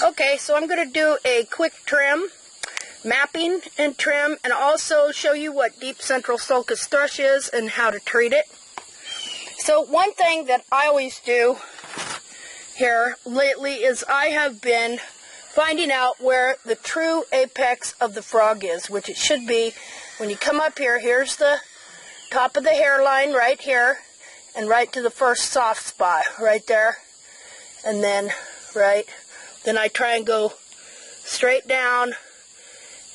Okay, so I'm going to do a quick trim, mapping and trim, and also show you what deep central sulcus thrush is and how to treat it. So one thing that I always do here lately is I have been finding out where the true apex of the frog is, which it should be when you come up here. Here's the top of the hairline right here, and right to the first soft spot right there, and then then I try and go straight down,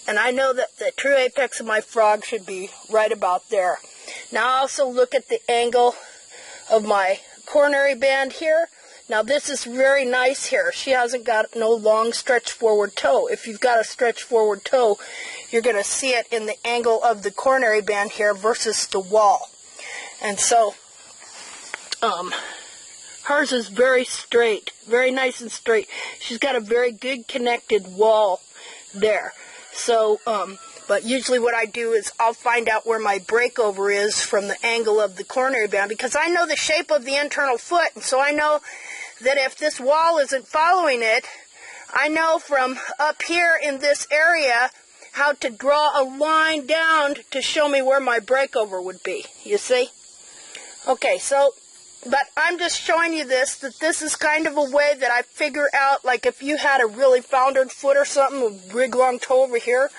and I know that the true apex of my frog should be right about there. Now I also look at the angle of my coronary band here. Now this is very nice here. She hasn't got no long stretch forward toe. If you've got a stretch forward toe, you're going to see it in the angle of the coronary band here versus the wall. And so hers is very straight, very nice and straight. She's got a very good connected wall there. So, but usually what I do is I'll find out where my breakover is from the angle of the coronary band, because I know the shape of the internal foot, and so I know that if this wall isn't following it, I know from up here in this area how to draw a line down to show me where my breakover would be, you see? Okay, so, but I'm just showing you this, that this is kind of a way that I figure out, like if you had a really foundered foot or something, a big long toe over here,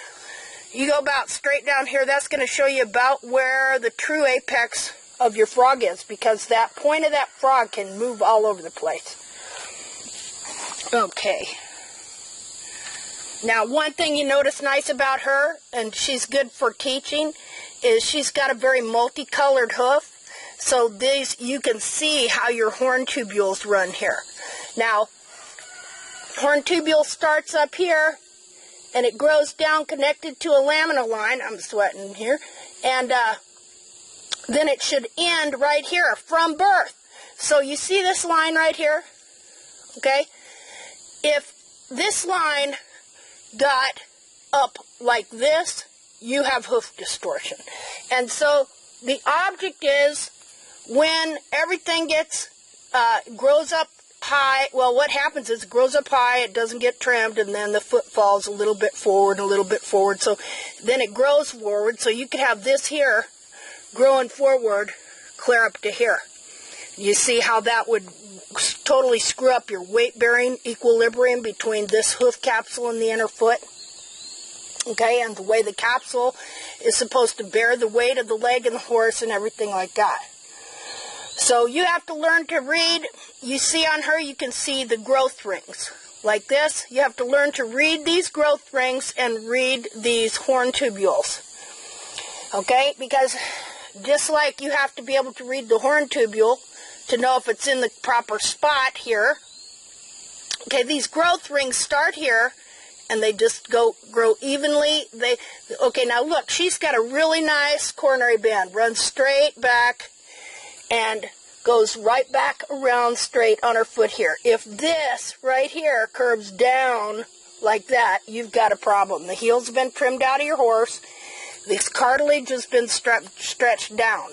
you go about straight down here, that's going to show you about where the true apex of your frog is, because that point of that frog can move all over the place. Okay. Now, one thing you notice nice about her, and she's good for teaching, is she's got a very multicolored hoof. So these, you can see how your horn tubules run here. Now, horn tubule starts up here, and it grows down connected to a lamina line. I'm sweating here. And then it should end right here from birth. So you see this line right here? Okay? If this line got up like this, you have hoof distortion. And so the object is, when everything gets, grows up high, well, what happens is it grows up high, it doesn't get trimmed, and then the foot falls a little bit forward, a little bit forward. So then it grows forward, so you could have this here growing forward clear up to here. You see how that would totally screw up your weight-bearing equilibrium between this hoof capsule and the inner foot. Okay, and the way the capsule is supposed to bear the weight of the leg and the horse and everything like that. So you have to learn to read. You see on her, you can see the growth rings. Like this, you have to learn to read these growth rings and read these horn tubules. Okay, because just like you have to be able to read the horn tubule to know if it's in the proper spot here. Okay, these growth rings start here, and they just grow evenly. Okay, now look, she's got a really nice coronary band. Runs straight back and goes right back around straight on her foot here. If this right here curves down like that, you've got a problem. The heel's been trimmed out of your horse. This cartilage has been stretched down.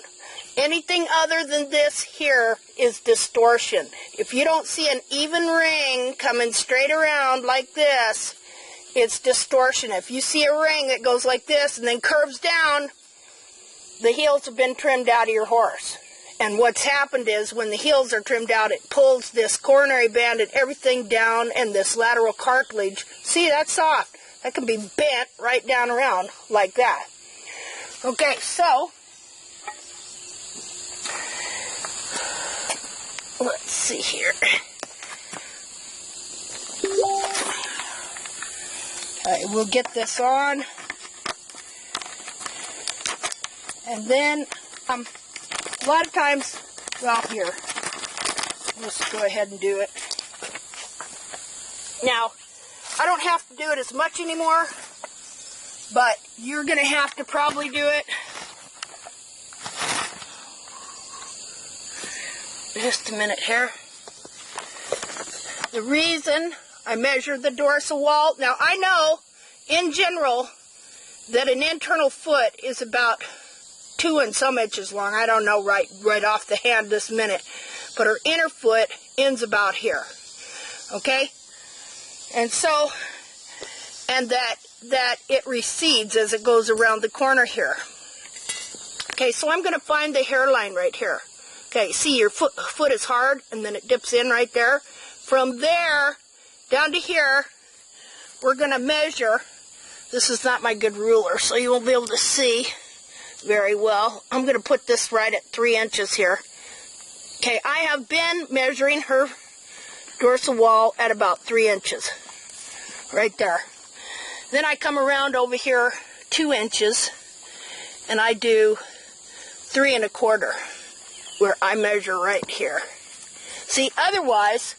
Anything other than this here is distortion. If you don't see an even ring coming straight around like this, it's distortion. If you see a ring that goes like this and then curves down, the heels have been trimmed out of your horse. And what's happened is when the heels are trimmed out, it pulls this coronary band and everything down, and this lateral cartilage. See, that's soft. That can be bent right down around like that. Okay, so let's see here. All right, we'll get this on. And then, a lot of times, well, here, let's go ahead and do it. Now, I don't have to do it as much anymore, but you're going to have to probably do it. Just a minute here. The reason I measure the dorsal wall, now I know, in general, that an internal foot is about 2 and some inches long. I don't know right off the hand this minute, but her inner foot ends about here. Okay? And so, and that it recedes as it goes around the corner here. Okay, so I'm going to find the hairline right here. Okay, see your foot is hard, and then it dips in right there. From there down to here, we're going to measure. This is not my good ruler, so you won't be able to see very well. I'm going to put this right at 3 inches here. Okay, I have been measuring her dorsal wall at about 3 inches. Right there. Then I come around over here 2 inches, and I do 3 1/4, where I measure right here. See, otherwise,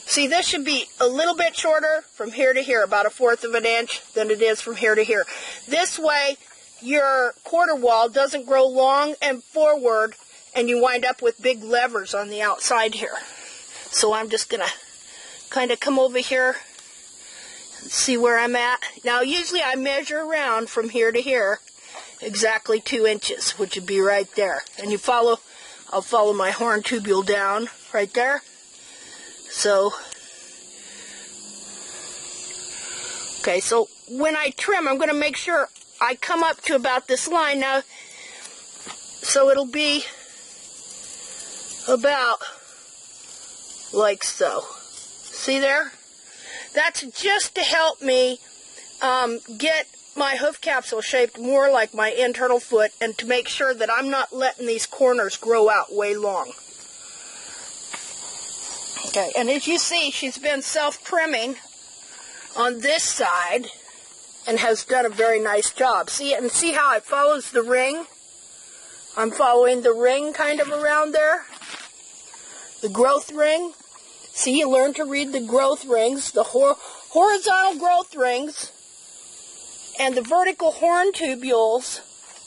see, this should be a little bit shorter from here to here, about 1/4 of an inch than it is from here to here. This way, your quarter wall doesn't grow long and forward, and you wind up with big levers on the outside here. So I'm just going to kind of come over here and see where I'm at. Now, usually I measure around from here to here, exactly 2 inches, which would be right there. And I'll follow my horn tubule down right there. So, okay, so when I trim, I'm going to make sure I come up to about this line now. So it'll be about like so. See there? That's just to help me get my hoof capsule shaped more like my internal foot, and to make sure that I'm not letting these corners grow out way long. Okay, and as you see, she's been self-trimming on this side and has done a very nice job. See, and see how it follows the ring? I'm following the ring kind of around there. The growth ring. See, you learn to read the growth rings, the horizontal growth rings, and the vertical horn tubules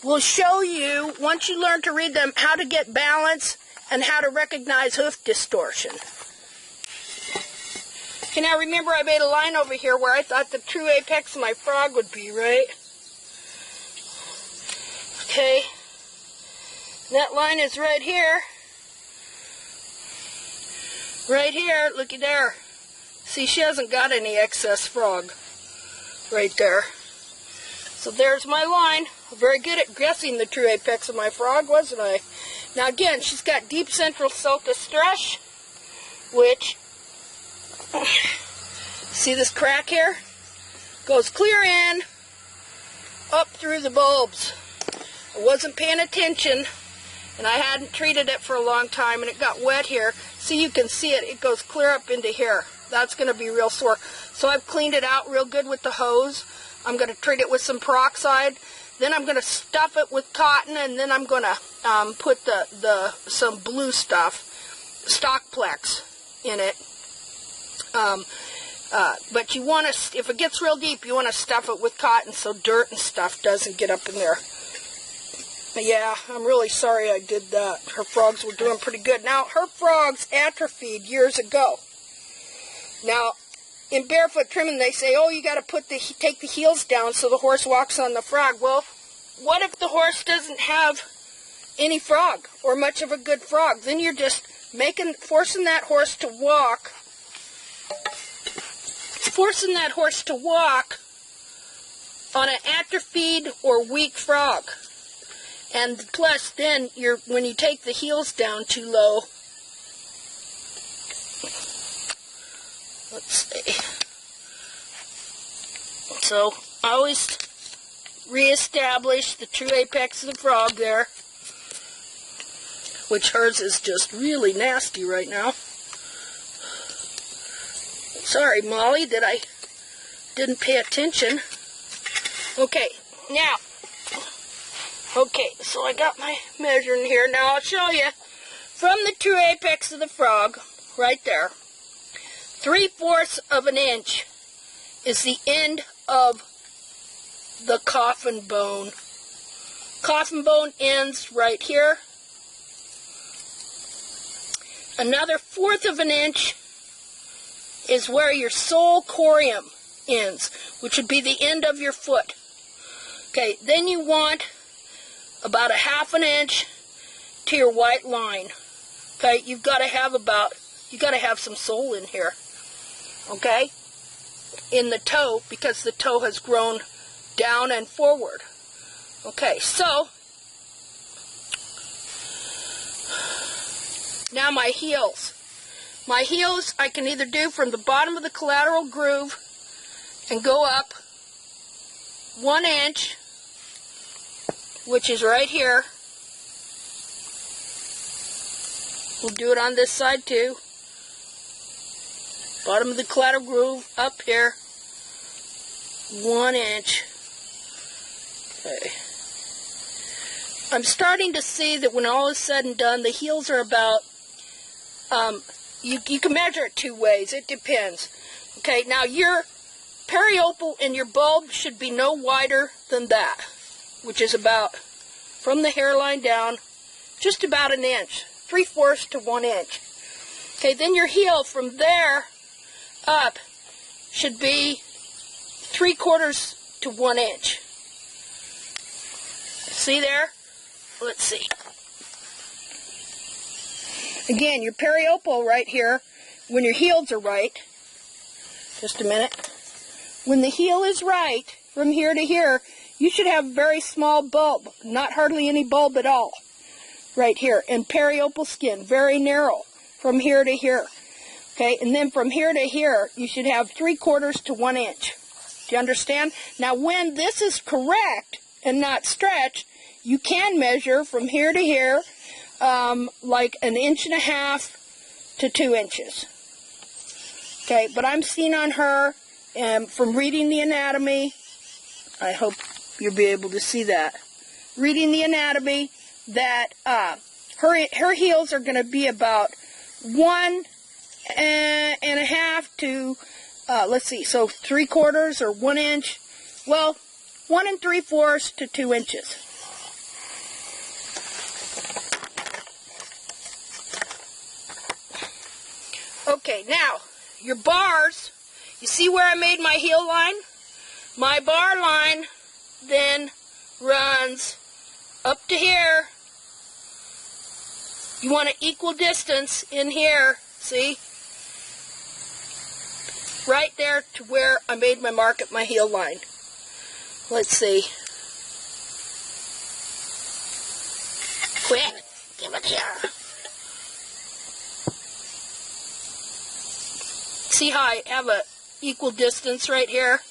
will show you, once you learn to read them, how to get balance and how to recognize hoof distortion. Okay, now remember I made a line over here where I thought the true apex of my frog would be, right? Okay, that line is right here. Right here, looky there. See, she hasn't got any excess frog. Right there. So there's my line. Very good at guessing the true apex of my frog, wasn't I? Now again, she's got deep central sulcus thrush, which, see this crack here? Goes clear in, up through the bulbs. I wasn't paying attention, and I hadn't treated it for a long time, and it got wet here. See, you can see it. It goes clear up into here. That's going to be real sore. So I've cleaned it out real good with the hose. I'm going to treat it with some peroxide. Then I'm going to stuff it with cotton, and then I'm going to put some blue stuff, Stockplex, in it. But you want to, if it gets real deep, you want to stuff it with cotton so dirt and stuff doesn't get up in there. Yeah, I'm really sorry I did that. Her frogs were doing pretty good. Now, her frogs atrophied years ago. Now, in barefoot trimming, they say, oh, you got to take the heels down so the horse walks on the frog. Well, what if the horse doesn't have any frog or much of a good frog? Then you're just forcing that horse to walk. Forcing that horse to walk on an atrophied or weak frog. And plus, then, when you take the heels down too low, let's see. So, always reestablish the true apex of the frog there, which hers is just really nasty right now. Sorry, Molly, that I didn't pay attention. Okay, now. Okay, so I got my measuring here. Now I'll show you from the true apex of the frog, right there, 3/4 of an inch is the end of the coffin bone. Coffin bone ends right here. Another 1/4 of an inch is where your sole corium ends, which would be the end of your foot. Okay, then you want about 1/2 inch to your white line. Okay, you've got to have some sole in here. Okay, in the toe because the toe has grown down and forward. Okay, so now my heels. My heels I can either do from the bottom of the collateral groove and go up 1 inch, which is right here. We'll do it on this side too. Bottom of the collateral groove up here, 1 inch. Okay. I'm starting to see that when all is said and done, the heels are about, you can measure it 2 ways, it depends. Okay, now your periopal and your bulb should be no wider than that, which is about, from the hairline down, just about 1 inch, 3/4 to 1 inch. Okay, then your heel from there up should be 3/4 to 1 inch. See there? Let's see. Again, your periopal right here, when your heels are right, just a minute. When the heel is right, from here to here, you should have very small bulb, not hardly any bulb at all, right here. And periopal skin, very narrow, from here to here. Okay, and then from here to here, you should have 3/4 to 1 inch. Do you understand? Now, when this is correct and not stretched, you can measure from here to here, like 1.5 to 2 inches. Okay, but I'm seeing on her, and from reading the anatomy, I hope you'll be able to see that. Reading the anatomy, that her heels are going to be about 1.5 to, let's see, so 3/4 or 1 inch. Well, 1 3/4 to 2 inches. Okay, now, your bars, you see where I made my heel line? My bar line then runs up to here. You want an equal distance in here, see? Right there to where I made my mark at my heel line. Let's see. Quick, give it here. See how I have a equal distance right here?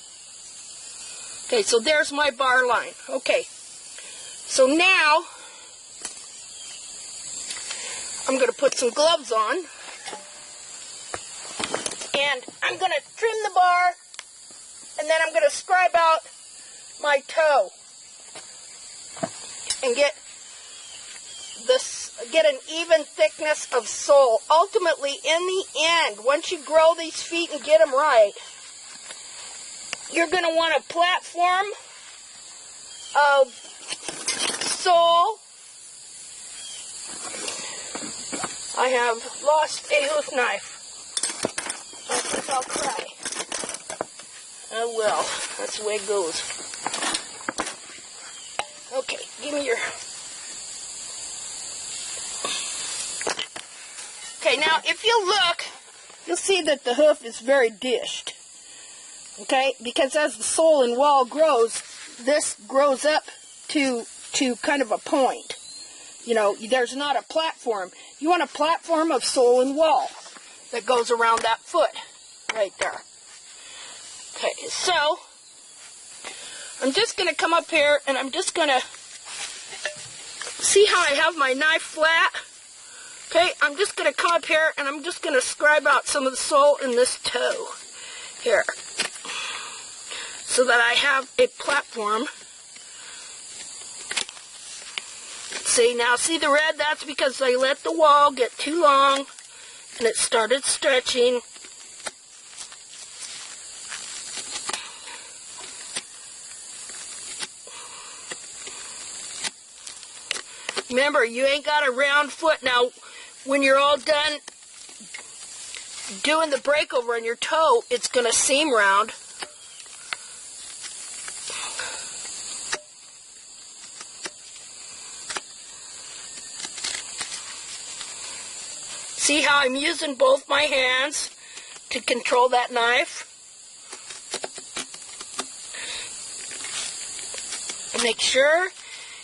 Okay, so there's my bar line. Okay, so now I'm going to put some gloves on, and I'm going to trim the bar, and then I'm going to scribe out my toe and get an even thickness of sole. Ultimately, in the end, once you grow these feet and get them right, you're going to want a platform of sole. I have lost a hoof knife. I think I'll cry. Oh well, that's the way it goes. Okay, give me your... Okay, now if you look, you'll see that the hoof is very dished. Okay, because as the sole and wall grows, this grows up to kind of a point. You know, there's not a platform. You want a platform of sole and wall that goes around that foot right there. Okay, so I'm just going to come up here and I'm just going to see how I have my knife flat. Okay, I'm just going to come up here and I'm just going to scribe out some of the sole in this toe here so that I have a platform. See, now see the red? That's because I let the wall get too long and it started stretching. Remember, you ain't got a round foot. Now, when you're all done doing the breakover on your toe, it's going to seem round. See how I'm using both my hands to control that knife? Make sure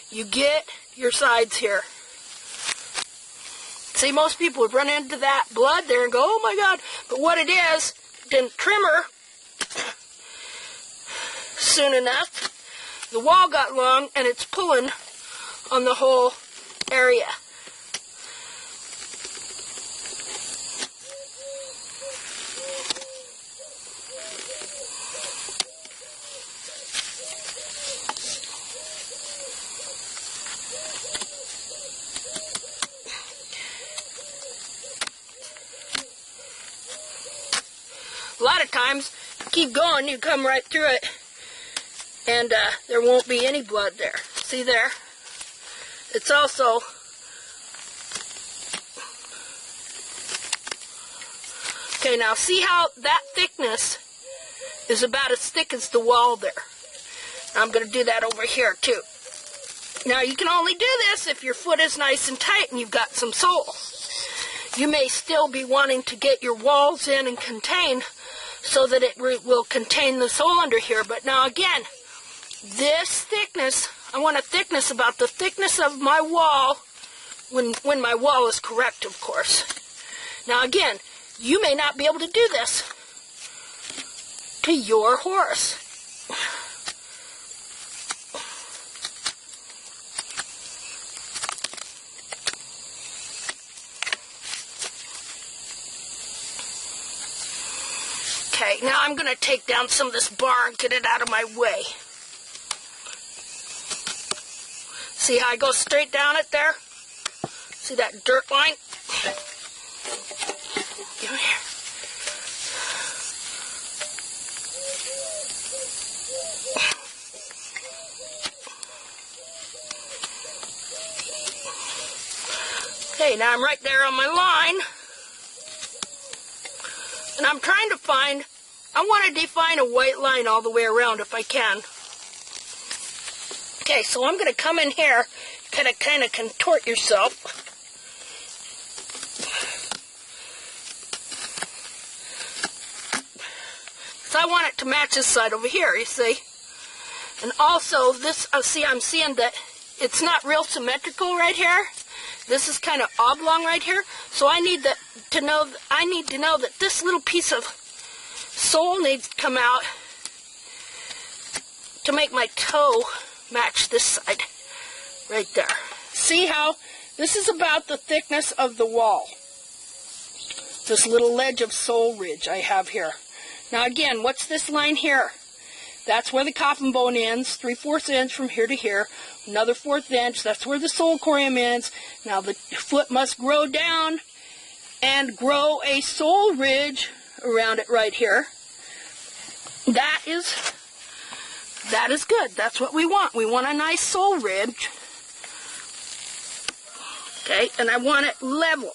you get your sides here. See, most people would run into that blood there and go, oh my God. But what it is, didn't trim her soon enough. The wall got long and it's pulling on the whole area. A lot of times, keep going, you come right through it, and there won't be any blood there. See there? It's also okay. Now see how that thickness is about as thick as the wall there. I'm going to do that over here too. Now you can only do this if your foot is nice and tight and you've got some sole. You may still be wanting to get your walls in and contained so that it will contain the sole under here. But now again, this thickness, I want a thickness about the thickness of my wall when my wall is correct, of course. Now again, you may not be able to do this to your horse. Okay, now I'm going to take down some of this bar and get it out of my way. See how I go straight down it there? See that dirt line? Give me here. Okay, now I'm right there on my line. And I'm trying to find, I want to define a white line all the way around if I can. Okay, so I'm going to come in here, kind of contort yourself. So I want it to match this side over here, you see. And also this, see, I'm seeing that it's not real symmetrical right here. This is kind of oblong right here. So I need to know that this little piece of sole needs to come out to make my toe match this side right there. See how this is about the thickness of the wall. This little ledge of sole ridge I have here. Now again, what's this line here? That's where the coffin bone ends, 3/4 inch from here to here. Another 1/4 inch, that's where the sole corium ends. Now the foot must grow down and grow a sole ridge around it right here. That is good. That's what we want. We want a nice sole ridge. Okay, and I want it level.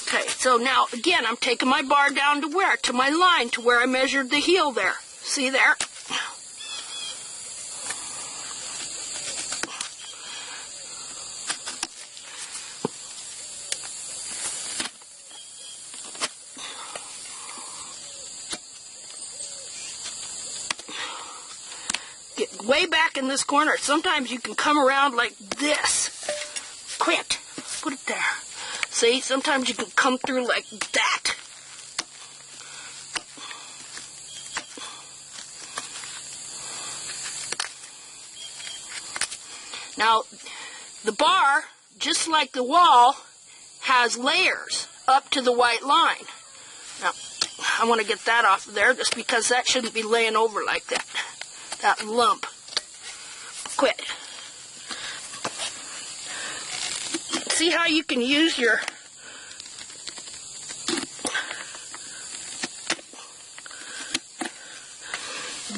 Okay, so now, again, I'm taking my bar down to where? To my line, to where I measured the heel there. See there? Get way back in this corner. Sometimes you can come around like this. Quit. Put it there. See, sometimes you can come through like that. Now, the bar, just like the wall, has layers up to the white line. Now, I want to get that off of there just because that shouldn't be laying over like that. That lump. Quit. See how you can use your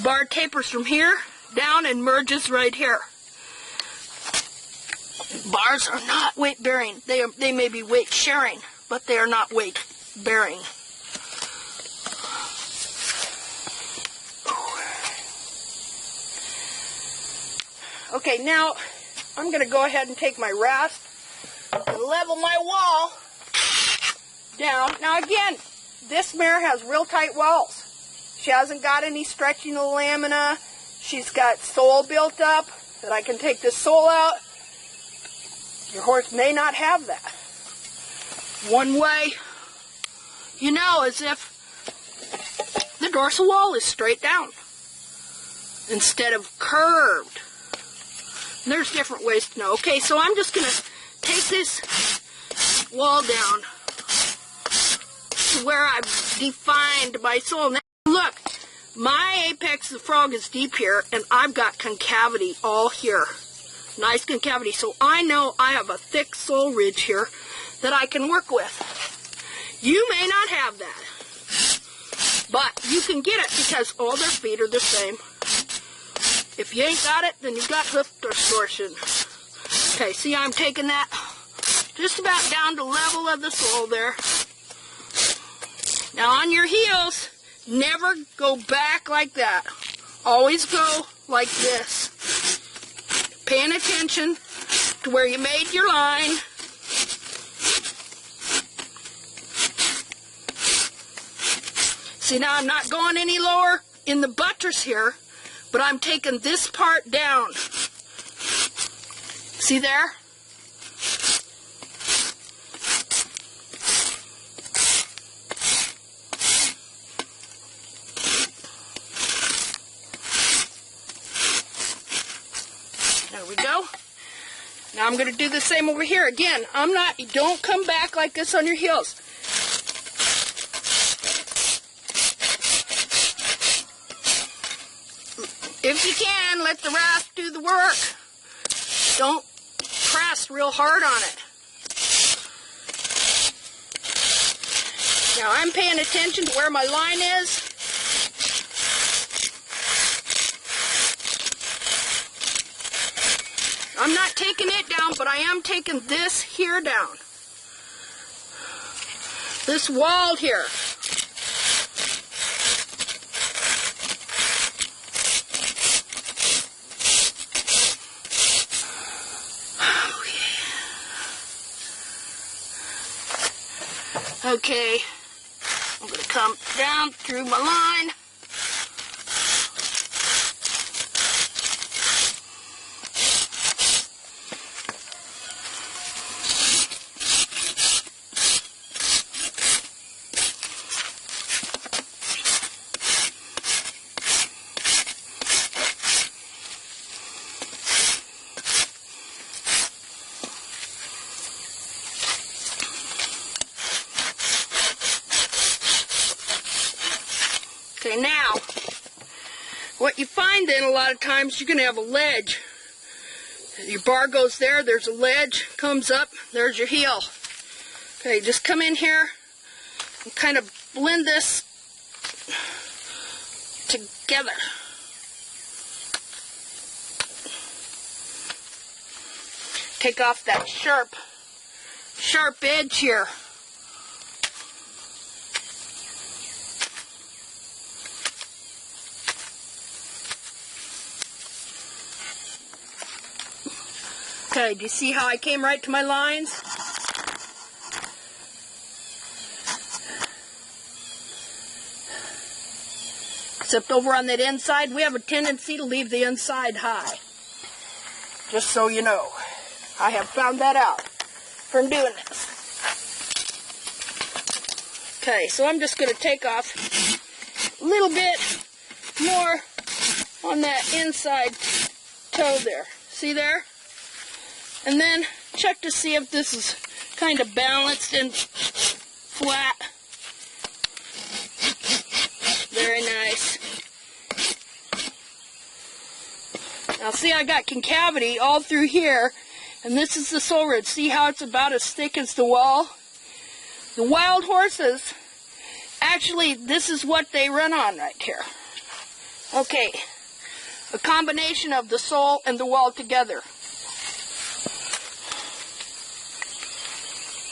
bar tapers from here down and merges right here. Bars are not weight bearing. They may be weight sharing, but they are not weight bearing. Okay, now I'm going to go ahead and take my rasp and level my wall down. Now again, this mare has real tight walls. She hasn't got any stretching of the lamina. She's got sole built up that I can take this sole out. Your horse may not have that. One way you know is if the dorsal wall is straight down instead of curved. And there's different ways to know. Okay, so I'm just going to take this wall down to where I've defined my sole. Now, look, my apex of the frog is deep here, and I've got concavity all here. Nice concavity. So I know I have a thick sole ridge here that I can work with. You may not have that, but you can get it because all their feet are the same. If you ain't got it, then you've got hoof distortion. Okay, see I'm taking that just about down to level of the sole there. Now on your heels, never go back like that. Always go like this. Paying attention to where you made your line. See, now I'm not going any lower in the buttress here, but I'm taking this part down. See there? There we go. Now I'm going to do the same over here. Again, don't come back like this on your heels. If you can, let the rasp do the work. Don't press real hard on it. Now I'm paying attention to where my line is. I'm not taking it down, but I am taking this here down. This wall here. Okay, I'm going to come down through my line. Okay, now, what you find then a lot of times, you're going to have a ledge. Your bar goes there, there's a ledge, comes up, there's your heel. Okay, just come in here and kind of blend this together. Take off that sharp edge here. Okay, do you see how I came right to my lines? Except over on that inside, we have a tendency to leave the inside high. Just so you know. I have found that out from doing this. Okay, so I'm just going to take off a little bit more on that inside toe there. See there? And then check to see if this is kind of balanced and flat. Very nice. Now see, I got concavity all through here, and this is the sole ridge. See how it's about as thick as the wall? The wild horses, actually, this is what they run on right here. Okay, a combination of the sole and the wall together.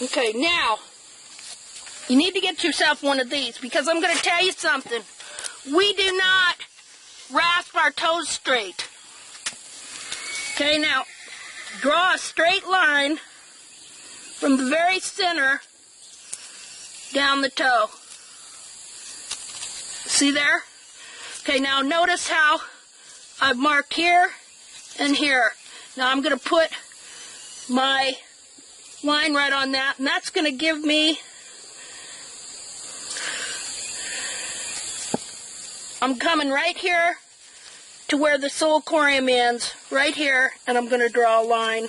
Okay, now, you need to get yourself one of these, because I'm going to tell you something. We do not rasp our toes straight. Okay, now, draw a straight line from the very center down the toe. See there? Okay, now notice how I've marked here and here. Now I'm going to put my line right on that, and that's going to give me, I'm coming right here to where the sulcorium ends, right here, and I'm going to draw a line.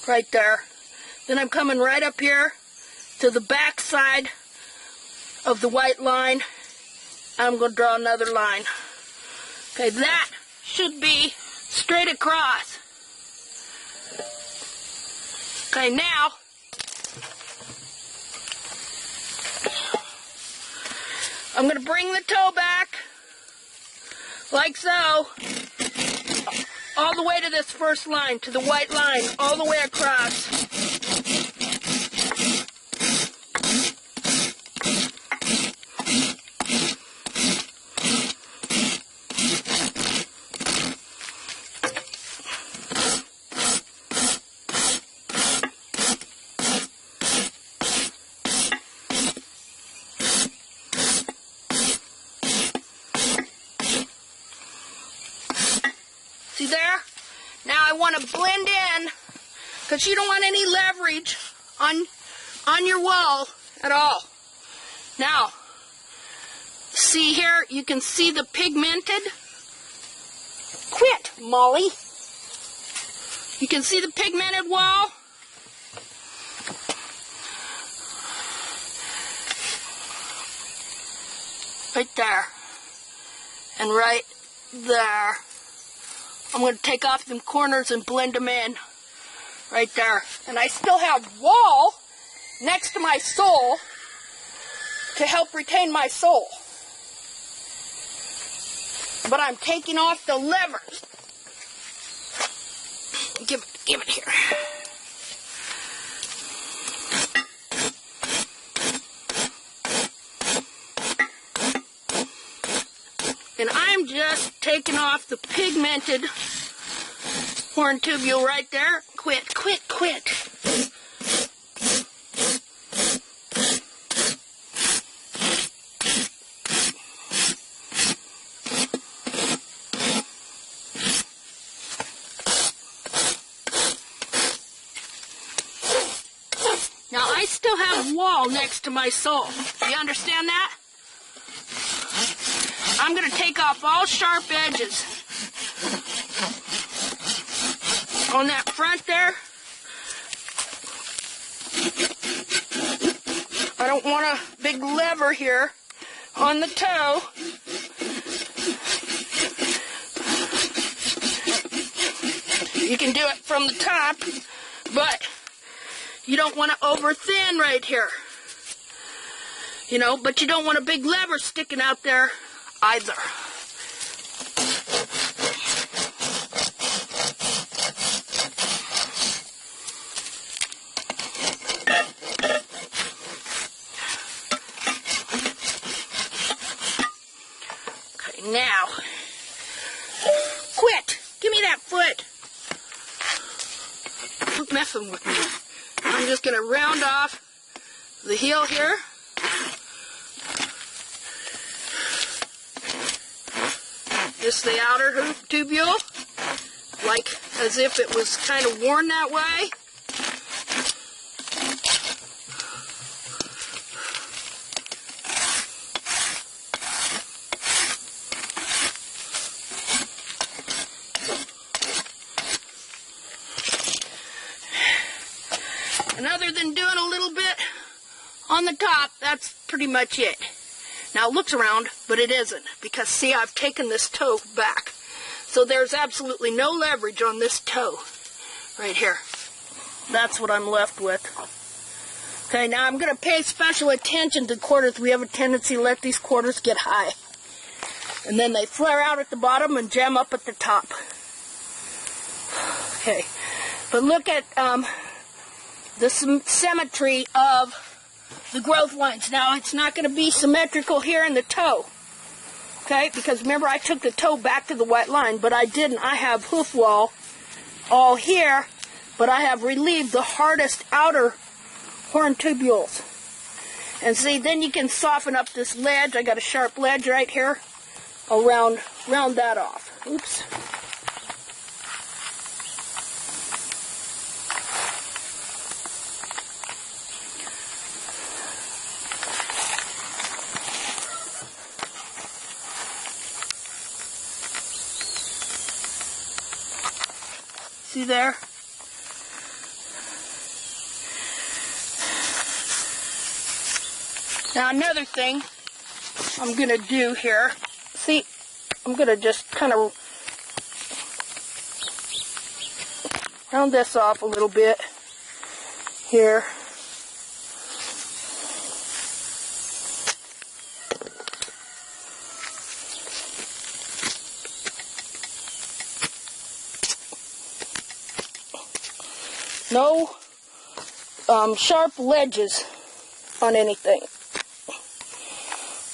Right there. Then I'm coming right up here to the back side of the white line. I'm going to draw another line. Okay, that should be straight across. Okay, now I'm going to bring the toe back like so, all the way to this first line, to the white line, all the way across. See there? Now I want to blend in, because you don't want any leverage on your wall at all. Now, see here, you can see the pigmented. Quit, Molly. You can see the pigmented wall. Right there. And right there. I'm going to take off them corners and blend them in. Right there. And I still have wall next to my sole to help retain my sole. But I'm taking off the levers. Give it here. And I'm just taking off the pigmented horn tubule right there. Quit, quit, quit. Now I still have wall next to my sole. You understand that? I'm going to take off all sharp edges on that front there. I don't want a big lever here on the toe. You can do it from the top, but you don't want to over thin right here. You know, but you don't want a big lever sticking out there either. Okay, now, quit! Give me that foot! Quit messing with me. I'm just going to round off the heel here. Just the outer hoof tubule, like as if it was kind of worn that way. And other than doing a little bit on the top, that's pretty much it. Now it looks around, but it isn't, because see, I've taken this toe back. So there's absolutely no leverage on this toe right here. That's what I'm left with. Okay, now I'm going to pay special attention to quarters. We have a tendency to let these quarters get high. And then they flare out at the bottom and jam up at the top. Okay, but look at the symmetry of the growth lines. Now, it's not going to be symmetrical here in the toe, okay? Because remember, I took the toe back to the white line, but I didn't. I have hoof wall all here, but I have relieved the hardest outer horn tubules. And see, then you can soften up this ledge. I got a sharp ledge right here. I'll round that off. Oops. See there? Now another thing I'm going to do here, see, I'm going to just kind of round this off a little bit here. No sharp ledges on anything.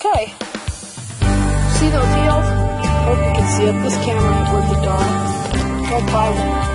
Okay. See those heels? Hope you can see it. This camera ain't worth a darn. No problem.